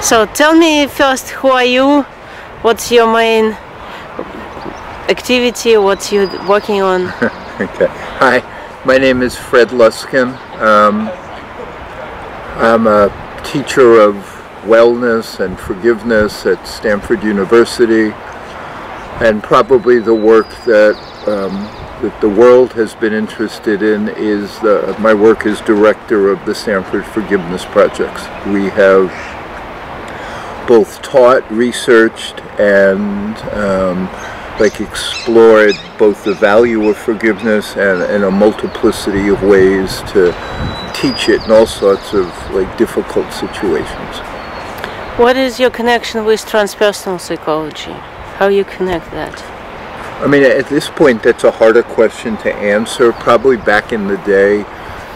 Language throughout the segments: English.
So tell me first, who are you? What's your main activity? What you working on? Okay. Hi, my name is Fred Luskin. I'm a teacher of wellness and forgiveness at Stanford University, and probably the work that the world has been interested in is my work as director of the Stanford Forgiveness Projects. We have both taught, researched, and explored both the value of forgiveness and a multiplicity of ways to teach it in all sorts of difficult situations. What is your connection with transpersonal psychology? How you connect that? I mean, at this point, that's a harder question to answer. Probably back in the day,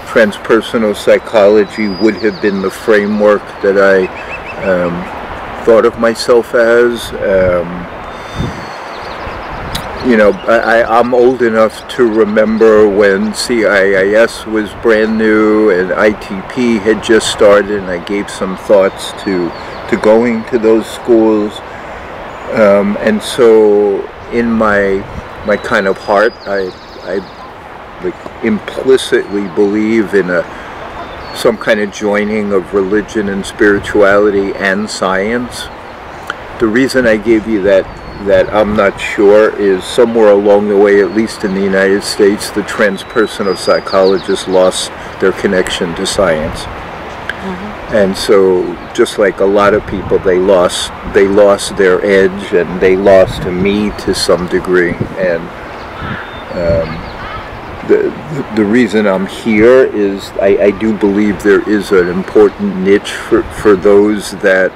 transpersonal psychology would have been the framework that I thought of myself as. I'm old enough to remember when CIIS was brand new and ITP had just started, and I gave some thoughts to going to those schools. And so in my kind of heart, I implicitly believe in some kind of joining of religion and spirituality and science. The reason I gave you that I'm not sure is somewhere along the way, at least in the United States, the transpersonal psychologists lost their connection to science. And so, just like a lot of people, they lost their edge, and they lost me to some degree. And the reason I'm here is I do believe there is an important niche for those that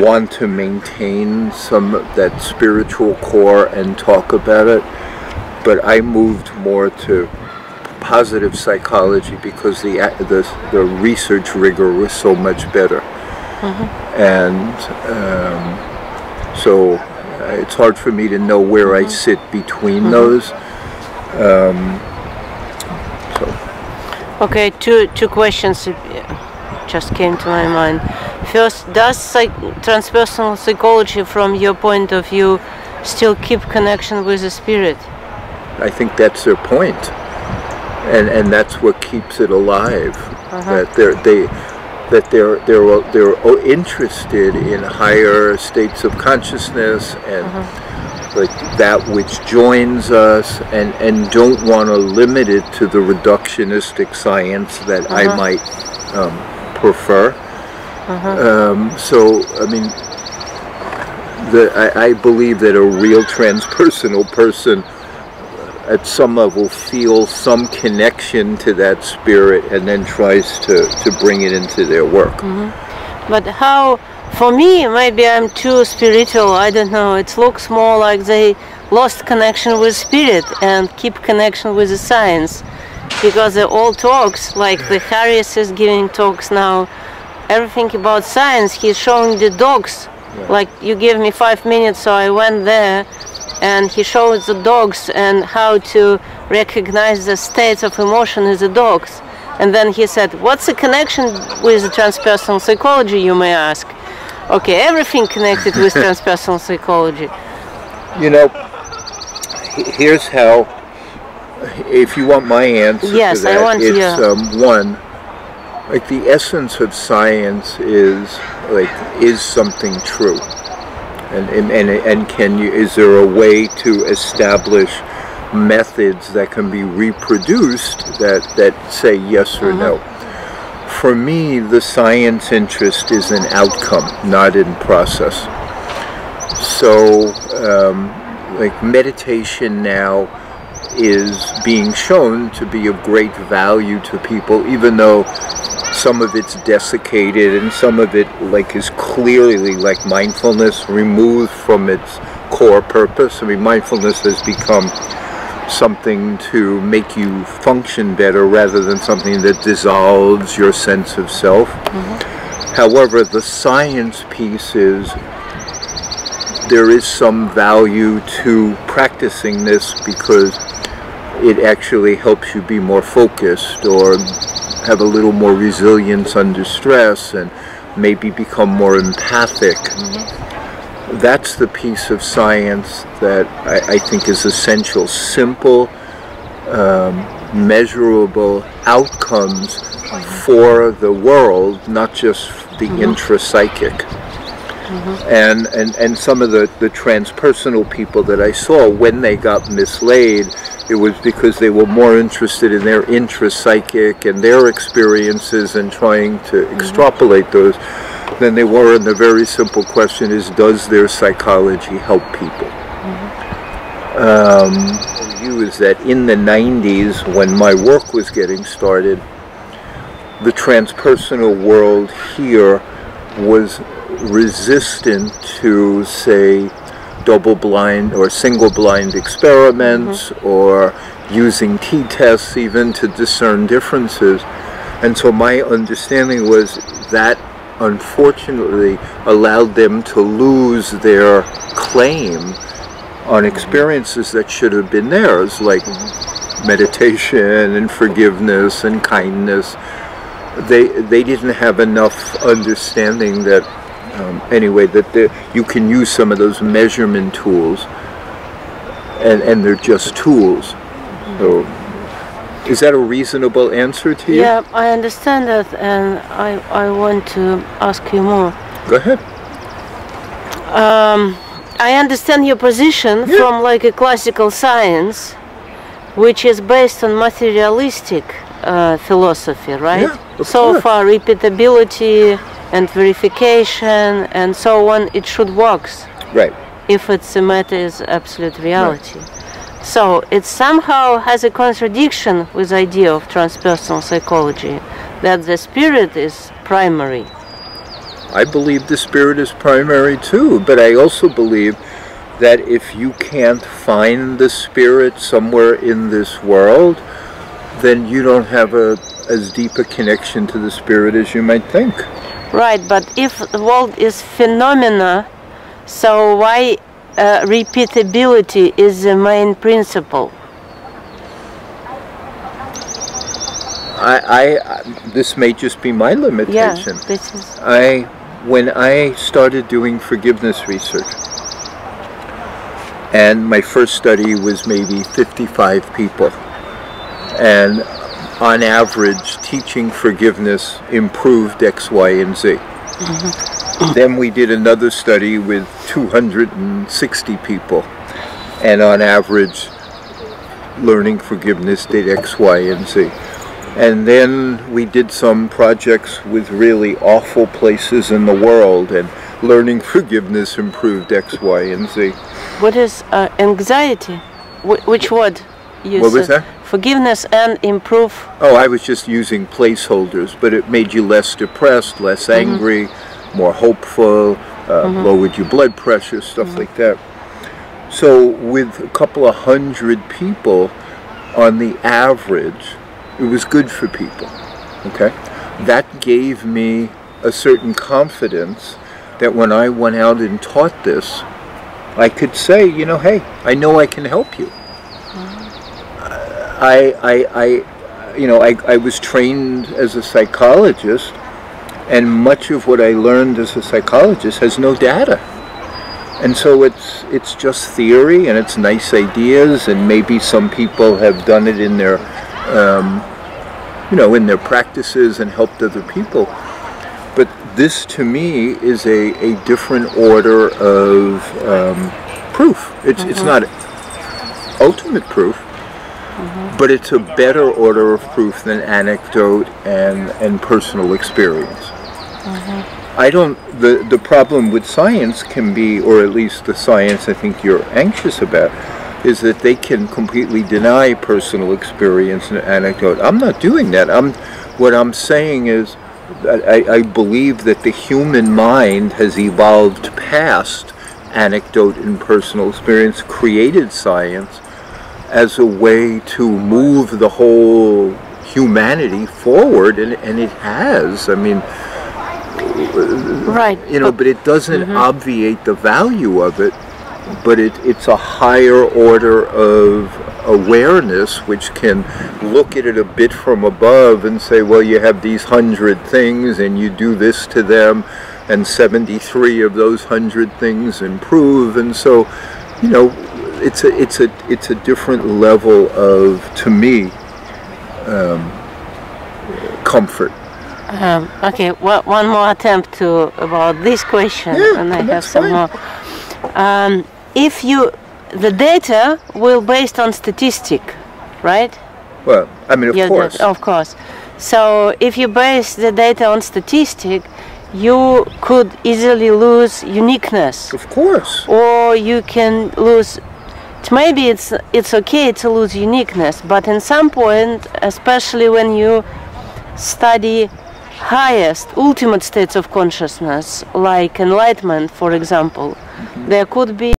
want to maintain some of that spiritual core and talk about it. But I moved more to positive psychology because the research rigor was so much better. And so it's hard for me to know where I sit between those. Okay, two questions just came to my mind. First, does transpersonal psychology, from your point of view, still keep connection with the spirit? I think that's their point, and that's what keeps it alive. That they're interested in higher states of consciousness and that which joins us, and don't want to limit it to the reductionistic science that I might prefer. So, I mean, I believe that a real transpersonal person at some level feels some connection to that spirit and then tries to bring it into their work. But how, for me, maybe I'm too spiritual, I don't know, it looks more like they lost connection with spirit and keep connection with the science. Because the old talks, like the Harris is giving talks now, everything about science, he's showing the dogs. Like, you gave me 5 minutes, so I went there, and he showed the dogs and how to recognize the states of emotion in the dogs. And then he said, what's the connection with the transpersonal psychology, you may ask? Okay, everything connected with transpersonal psychology. You know, here's how, if you want my answer to that, I want it's one, like the essence of science is something true, and is there a way to establish methods that can be reproduced that say yes or no? For me, the science interest is in outcome, not in process. So, like meditation now is being shown to be of great value to people, even though some of it's desiccated and some of it is clearly like mindfulness removed from its core purpose. I mean, mindfulness has become something to make you function better rather than something that dissolves your sense of self. However, the science piece is there is some value to practicing this because it actually helps you be more focused or have a little more resilience under stress, and maybe become more empathic. That's the piece of science that I think is essential. Simple, measurable outcomes for the world, not just the intrapsychic. And some of the transpersonal people that I saw, when they got mislaid, it was because they were more interested in their intrapsychic and their experiences and trying to extrapolate those than they were in the very simple question is, does their psychology help people? Is that in the 90s, when my work was getting started, the transpersonal world here was resistant to, say, double-blind or single-blind experiments or using t-tests even to discern differences. And so my understanding was that unfortunately allowed them to lose their claim on experiences that should have been theirs, like meditation and forgiveness and kindness. They didn't have enough understanding that anyway, that you can use some of those measurement tools, and they're just tools. So, is that a reasonable answer to you? Yeah, I understand that, and I want to ask you more. Go ahead. I understand your position from like a classical science, which is based on materialistic philosophy, right? Yeah, so far, repeatability and verification and so on, it should work. Right. If it's a matter is absolute reality. Right. So it somehow has a contradiction with the idea of transpersonal psychology, that the spirit is primary. I believe the spirit is primary too, but I also believe that if you can't find the spirit somewhere in this world, then you don't have as deep a connection to the spirit as you might think. Right, but if the world is phenomena, so why repeatability is the main principle? This may just be my limitation. Yeah, this is... When I started doing forgiveness research, and my first study was maybe 55 people, and on average, teaching forgiveness improved X, Y, and Z. Then we did another study with 260 people, and on average, learning forgiveness did X, Y, and Z. And then we did some projects with really awful places in the world, and learning forgiveness improved X, Y, and Z. What is anxiety? Which word? What was that? Forgiveness and improve. Oh, I was just using placeholders, but it made you less depressed, less angry, more hopeful, lowered your blood pressure, stuff like that. So with a couple of hundred people, on the average, it was good for people, okay? That gave me a certain confidence that when I went out and taught this, I could say, you know, hey, I know I can help you. I was trained as a psychologist, and much of what I learned as a psychologist has no data. And so it's just theory, and it's nice ideas, and maybe some people have done it in their in their practices and helped other people. But this, to me, is a different order of proof. It's not ultimate proof, but it's a better order of proof than anecdote and personal experience. The problem with science can be, or at least the science I think you're anxious about, is that they can completely deny personal experience and anecdote. I'm not doing that. What I'm saying is that I believe that the human mind has evolved past anecdote and personal experience, created science as a way to move the whole humanity forward, and it has. I mean, right. But it doesn't obviate the value of it, but it's a higher order of awareness which can look at it a bit from above and say, well, you have these 100 things and you do this to them, and 73 of those 100 things improve. And so, you know, it's a different level of, to me, comfort. Okay, well, one more attempt to about this question, and I have some more. If the data will based on statistic, right? Well, I mean, of course. Of course. So if you base the data on statistic, you could easily lose uniqueness. Of course. Or you can lose. Maybe it's okay to lose uniqueness, but in some point, especially when you study highest, ultimate states of consciousness, like enlightenment, for example, there could be